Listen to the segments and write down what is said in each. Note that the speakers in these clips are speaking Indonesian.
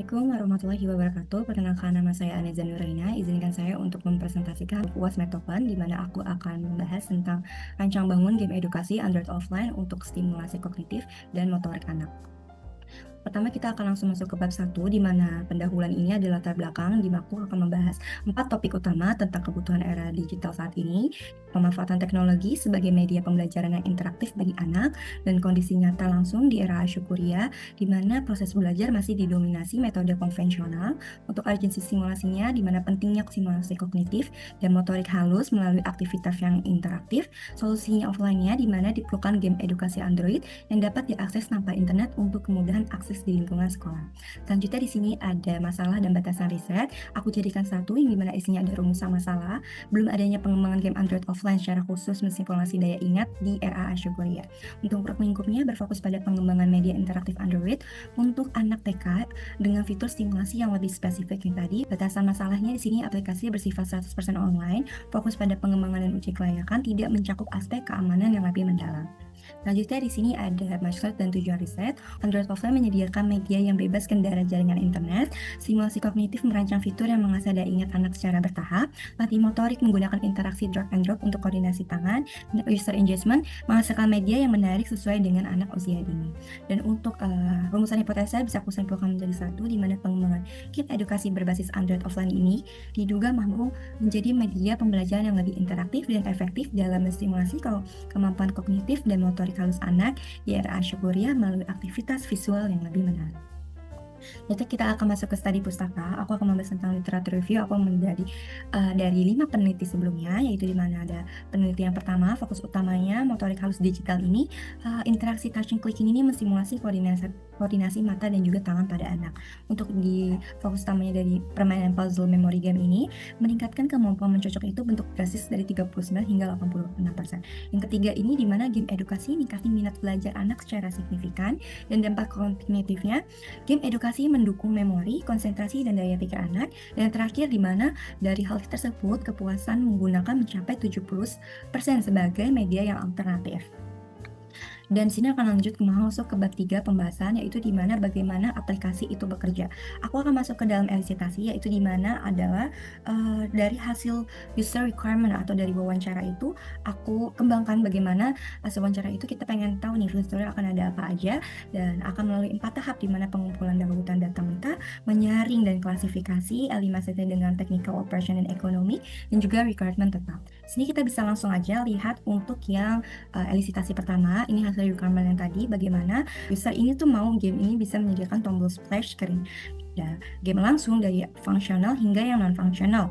Assalamualaikum warahmatullahi wabarakatuh. Perkenalkan, nama saya Aneza Nuraina. Izinkan saya untuk mempresentasikan UAS Metopen, di mana aku akan membahas tentang rancang bangun game edukasi Android offline untuk stimulasi kognitif dan motorik anak. Pertama, kita akan langsung masuk ke bab 1, di mana pendahuluan ini adalah latar belakang, di mana aku akan membahas 4 topik utama tentang kebutuhan era digital saat ini, pemanfaatan teknologi sebagai media pembelajaran yang interaktif bagi anak, dan kondisi nyata langsung di era Asyukuria, di mana proses belajar masih didominasi metode konvensional. Untuk urgensi simulasinya, di mana pentingnya simulasi kognitif dan motorik halus melalui aktivitas yang interaktif. Solusinya offline-nya, di mana diperlukan game edukasi Android yang dapat diakses tanpa internet untuk kemudahan akses di lingkungan sekolah. Selanjutnya di sini ada masalah dan batasan riset. Aku jadikan satu yang dimana isinya ada rumusan masalah. Belum adanya pengembangan game Android offline secara khusus mensimulasi daya ingat di era Asyukuria. Untuk lingkupnya berfokus pada pengembangan media interaktif Android untuk anak TK dengan fitur stimulasi yang lebih spesifik yang tadi. Batasan masalahnya di sini aplikasi bersifat 100% online, fokus pada pengembangan dan uji kelayakan, tidak mencakup aspek keamanan yang lebih mendalam. Selanjutnya di sini ada maksud dan tujuan riset. Android offline menyediakan media yang bebas kendara jaringan internet. Simulasi kognitif merancang fitur yang mengasah daya ingat anak secara bertahap. Latih motorik menggunakan interaksi drag and drop untuk koordinasi tangan. User engagement menghasilkan media yang menarik sesuai dengan anak usia dini. Dan untuk rumusan hipotesa bisa aku simpulkan menjadi satu, di mana pengembangan kit edukasi berbasis Android offline ini diduga mampu menjadi media pembelajaran yang lebih interaktif dan efektif dalam menstimulasi kemampuan kognitif dan motorik halus anak di era Asyukuria melalui aktivitas visual yang lebih menarik. Nanti kita akan masuk ke studi pustaka. Aku akan membahas tentang literatur review. Aku menjadi dari 5 peneliti sebelumnya, yaitu di mana ada peneliti yang pertama, fokus utamanya motorik halus digital ini, interaksi touching clicking ini mensimulasi koordinasi mata dan juga tangan pada anak. Untuk di fokus utamanya dari permainan puzzle memory game ini, meningkatkan kemampuan mencocok itu bentuk drastis dari 39 hingga 86%. Yang ketiga ini di mana game edukasi meningkatkan minat belajar anak secara signifikan dan dampak kognitifnya. Game edukasi mendukung memori, konsentrasi, dan daya pikir anak. Dan yang terakhir di mana dari hal tersebut kepuasan menggunakan mencapai 70% sebagai media yang alternatif. Dan sini akan lanjut masuk ke bab 3 pembahasan, yaitu di mana bagaimana aplikasi itu bekerja. Aku akan masuk ke dalam elisitasi, yaitu di mana adalah dari hasil user requirement atau dari wawancara itu aku kembangkan bagaimana hasil wawancara itu kita pengen tahu nih fiturnya akan ada apa aja, dan akan melalui 4 tahap di mana pengumpulan dahulutan data mentah, menyaring dan klasifikasi, eliminasi dengan technical operation dan ekonomi, dan juga requirement tetap. Sini kita bisa langsung aja lihat untuk yang elisitasi pertama, ini hasil requirement yang tadi, bagaimana user ini tuh mau game ini bisa menyediakan tombol splash screen. Ya, game langsung dari fungsional hingga yang non-fungsional.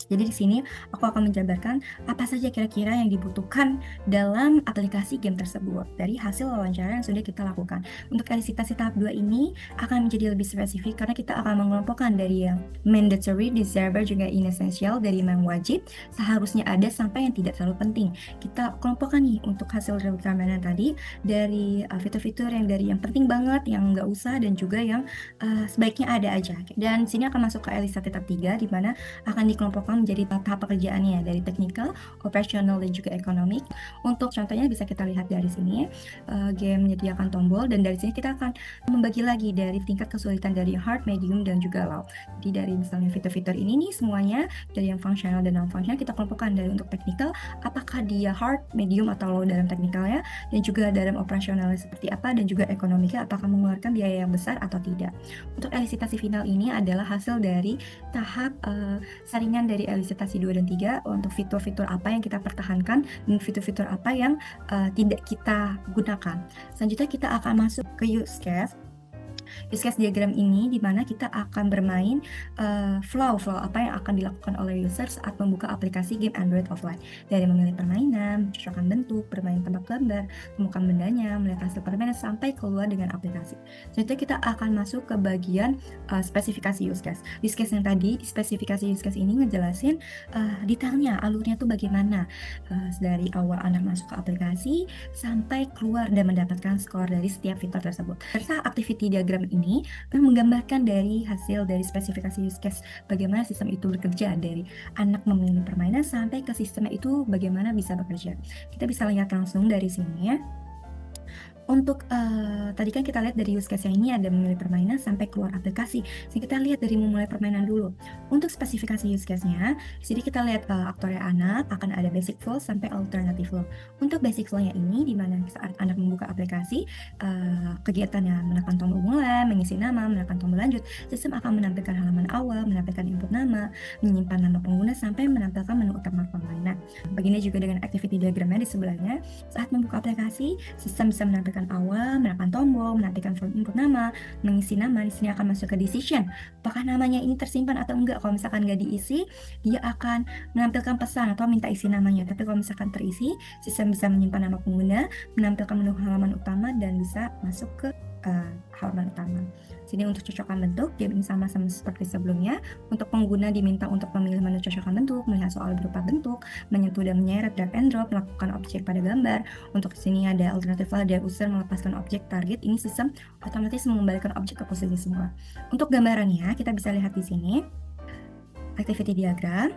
Jadi di sini aku akan menjabarkan apa saja kira-kira yang dibutuhkan dalam aplikasi game tersebut dari hasil wawancara yang sudah kita lakukan. Untuk elisitasi tahap 2 ini akan menjadi lebih spesifik karena kita akan mengelompokkan dari yang mandatory, desirable, juga inessential, dari yang wajib, seharusnya ada, sampai yang tidak terlalu penting. Kita kelompokkan nih untuk hasil requirement tadi dari fitur-fitur yang dari yang penting banget, yang nggak usah, dan juga yang sebaiknya ada aja. Dan sini akan masuk ke elisitasi tahap 3 di mana akan dikelompokkan menjadi tahap pekerjaannya dari technical, operational, dan juga ekonomik. Untuk contohnya bisa kita lihat dari sini, game menyediakan tombol, dan dari sini kita akan membagi lagi dari tingkat kesulitan dari hard, medium, dan juga low. Jadi dari misalnya fitur-fitur ini nih semuanya dari yang fungsional dan non-fungsional kita kelompokkan. Dari untuk technical, apakah dia hard, medium, atau low dalam technicalnya, dan juga dalam operasionalnya seperti apa, dan juga ekonomiknya apakah mengeluarkan biaya yang besar atau tidak. Untuk elisitasi final ini adalah hasil dari tahap saringan dari elisitasi 2 dan 3 untuk fitur-fitur apa yang kita pertahankan dan fitur-fitur apa yang tidak kita gunakan. Selanjutnya kita akan masuk ke use case. Use case diagram ini di mana kita akan bermain flow apa yang akan dilakukan oleh user saat membuka aplikasi game Android offline, dari memilih permainan, mencocokkan bentuk, bermain tebak gambar, temukan bendanya, melihat hasil permainan, sampai keluar dengan aplikasi. Selanjutnya kita akan masuk ke bagian spesifikasi use case. Use case yang tadi, spesifikasi use case ini ngejelasin detailnya, alurnya tuh bagaimana dari awal anak masuk ke aplikasi sampai keluar dan mendapatkan skor dari setiap fitur tersebut. Serta activity diagram ini menggambarkan dari hasil dari spesifikasi use case bagaimana sistem itu bekerja, dari anak memilih permainan sampai ke sistemnya itu bagaimana bisa bekerja. Kita bisa lihat langsung dari sini ya. Untuk tadi kan kita lihat dari use case-nya ini ada memilih permainan sampai keluar aplikasi. Jadi kita lihat dari memulai permainan dulu. Untuk spesifikasi use case-nya, di sini kita lihat aktornya anak akan ada basic flow sampai alternative flow. Untuk basic flow-nya ini di mana saat anak membuka aplikasi, kegiatannya menekan tombol mulai, mengisi nama, menekan tombol lanjut, sistem akan menampilkan halaman awal, menampilkan input nama, menyimpan nama pengguna sampai menampilkan menu utama permainan. Begini juga dengan activity diagramnya di sebelahnya. Saat membuka aplikasi, sistem bisa menampilkan awal, menekan tombol, menampilkan form input nama, mengisi nama. Di sini akan masuk ke decision. Apakah namanya ini tersimpan atau enggak? Kalau misalkan nggak diisi, dia akan menampilkan pesan atau minta isi namanya. Tapi kalau misalkan terisi, sistem bisa menyimpan nama pengguna, menampilkan menu halaman utama, dan bisa masuk ke halaman utama. Sini untuk cocokan bentuk, game ini sama seperti sebelumnya. Untuk pengguna diminta untuk memilih menu cocokan bentuk, melihat soal berupa bentuk, menyentuh dan menyeret, drag and drop, melakukan objek pada gambar. Untuk sini ada alternatif file dari user melepaskan objek target. Ini sistem otomatis mengembalikan objek ke posisi semula. Untuk gambarannya, kita bisa lihat di sini. Activity diagram,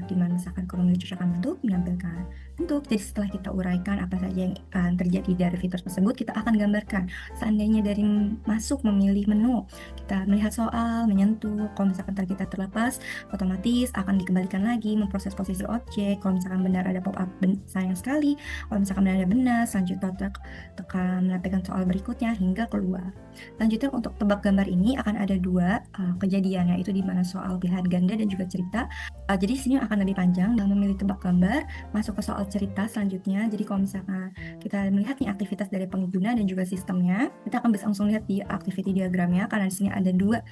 di mana misalkan kalau memilih cocokan bentuk, menampilkan bentuk. Jadi setelah kita uraikan apa saja yang terjadi dari fitur tersebut, kita akan gambarkan. Seandainya dari masuk memilih menu, kita melihat soal, menyentuh, kalau misalkan kita terlepas, otomatis akan dikembalikan lagi, memproses posisi objek. Kalau misalkan benar ada pop-up, sayang sekali. Kalau misalkan benar ada benar, selanjutnya tekan menampilkan soal berikutnya hingga keluar. Lanjutnya untuk tebak gambar ini akan ada dua kejadian, yaitu di mana soal pilihan ganda dan juga cerita. Jadi sini akan lebih panjang dan memilih tebak gambar, masuk ke soal cerita selanjutnya. Jadi kalau misalkan kita melihat nih aktivitas dari pengguna dan juga sistemnya, kita akan bisa langsung lihat di activity diagramnya karena di sini ada dua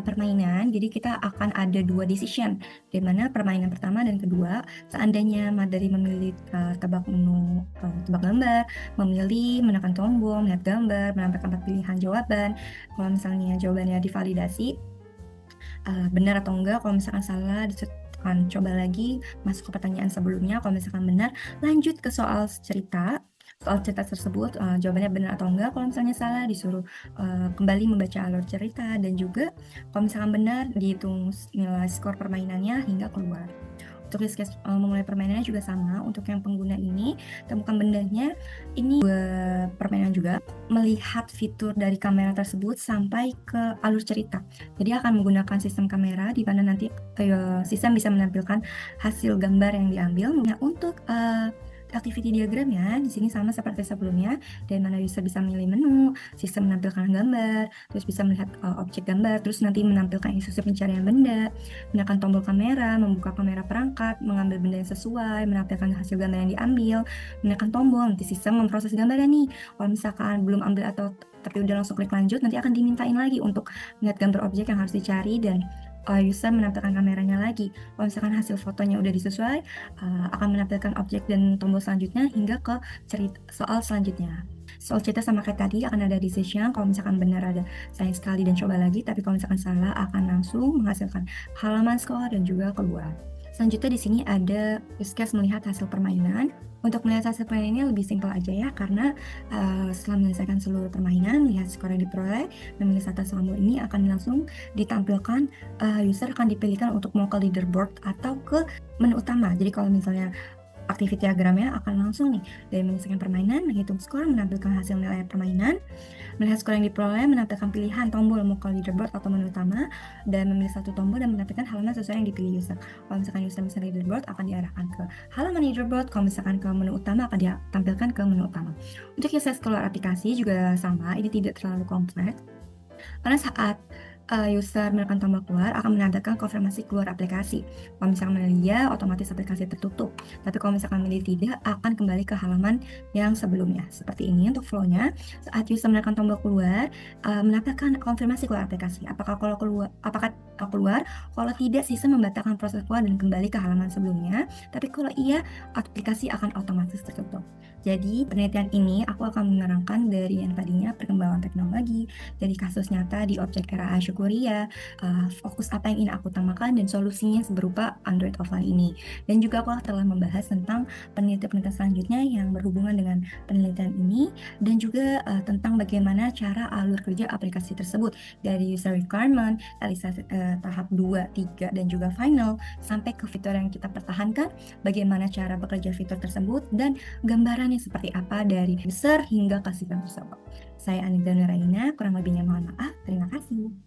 permainan. Jadi kita akan ada dua decision, di mana permainan pertama dan kedua, seandainya dari memilih tebak menu, tebak gambar, memilih, menekan tombol, melihat gambar, menampilkan 4 pilihan jawaban. Kalau misalnya jawabannya divalidasi, benar atau enggak. Kalau misalkan salah, akan coba lagi masuk ke pertanyaan sebelumnya. Kalau misalkan benar, lanjut ke soal cerita. Soal cerita tersebut jawabannya benar atau enggak. Kalau misalnya salah, disuruh kembali membaca alur cerita, dan juga kalau misalkan benar, dihitung nilai skor permainannya hingga keluar. Untuk use case memulai permainannya juga sama. Untuk yang pengguna ini, temukan bendanya. Ini dua permainan juga, melihat fitur dari kamera tersebut sampai ke alur cerita. Jadi akan menggunakan sistem kamera di mana nanti sistem bisa menampilkan hasil gambar yang diambil. Nah, untuk activity diagramnya di sini sama seperti sebelumnya, dari mana user bisa memilih menu, sistem menampilkan gambar, terus bisa melihat objek gambar, terus nanti menampilkan instruksi pencarian benda, menekan tombol kamera, membuka kamera perangkat, mengambil benda yang sesuai, menampilkan hasil gambar yang diambil, menekan tombol, nanti sistem memproses gambarnya nih. Kalau misalkan belum ambil atau tapi udah langsung klik lanjut, nanti akan dimintain lagi untuk melihat gambar objek yang harus dicari, dan user menampilkan kameranya lagi. Kalau misalkan hasil fotonya udah disesuai, akan menampilkan objek dan tombol selanjutnya hingga ke soal selanjutnya. Soal cerita sama kayak tadi, akan ada decision. Kalau misalkan benar ada sayang sekali dan coba lagi, tapi kalau misalkan salah akan langsung menghasilkan halaman skor dan juga keluar. Selanjutnya di sini ada use case melihat hasil permainan. Untuk melihat hasil permainannya lebih simpel aja ya, karena setelah menyelesaikan seluruh permainan, lihat skor yang diperoleh, memilih satu tombol ini akan langsung ditampilkan, user akan dipilihkan untuk mau ke leaderboard atau ke menu utama. Jadi kalau misalnya activity diagramnya akan langsung nih dari menyelesaikan permainan, menghitung skor, menampilkan hasil nilai permainan, melihat skor yang diperoleh, menampilkan pilihan tombol mau ke leaderboard atau menu utama, dan memilih satu tombol dan menampilkan halaman sesuai yang dipilih user. Kalau misalkan user misalnya leaderboard, akan diarahkan ke halaman leaderboard. Kalau misalkan ke menu utama, akan ditampilkan ke menu utama. Untuk user keluar aplikasi juga sama, ini tidak terlalu kompleks, karena saat user menekan tombol keluar akan menampilkan konfirmasi keluar aplikasi. Kalau misalkan memilih ya, otomatis aplikasi tertutup. Tapi kalau misalkan memilih tidak, akan kembali ke halaman yang sebelumnya. Seperti ini untuk flow-nya. Saat user menekan tombol keluar, menampilkan konfirmasi keluar aplikasi. Apakah keluar? Kalau tidak, sistem membatalkan proses keluar dan kembali ke halaman sebelumnya. Tapi kalau iya, aplikasi akan otomatis tertutup. Jadi penelitian ini aku akan menerangkan dari yang tadinya perkembangan teknologi, dari kasus nyata di objek era Azure kriteria, fokus apa yang ingin aku utamakan, dan solusinya berupa Android offline ini. Dan juga aku telah membahas tentang penelitian-penelitian selanjutnya yang berhubungan dengan penelitian ini, dan juga tentang bagaimana cara alur kerja aplikasi tersebut dari user requirement, realisasi tahap 2, 3, dan juga final, sampai ke fitur yang kita pertahankan, bagaimana cara bekerja fitur tersebut, dan gambarannya seperti apa dari user hingga ke sistem tersebut. Saya Anita Nuraina, kurang lebihnya mohon maaf. Terima kasih.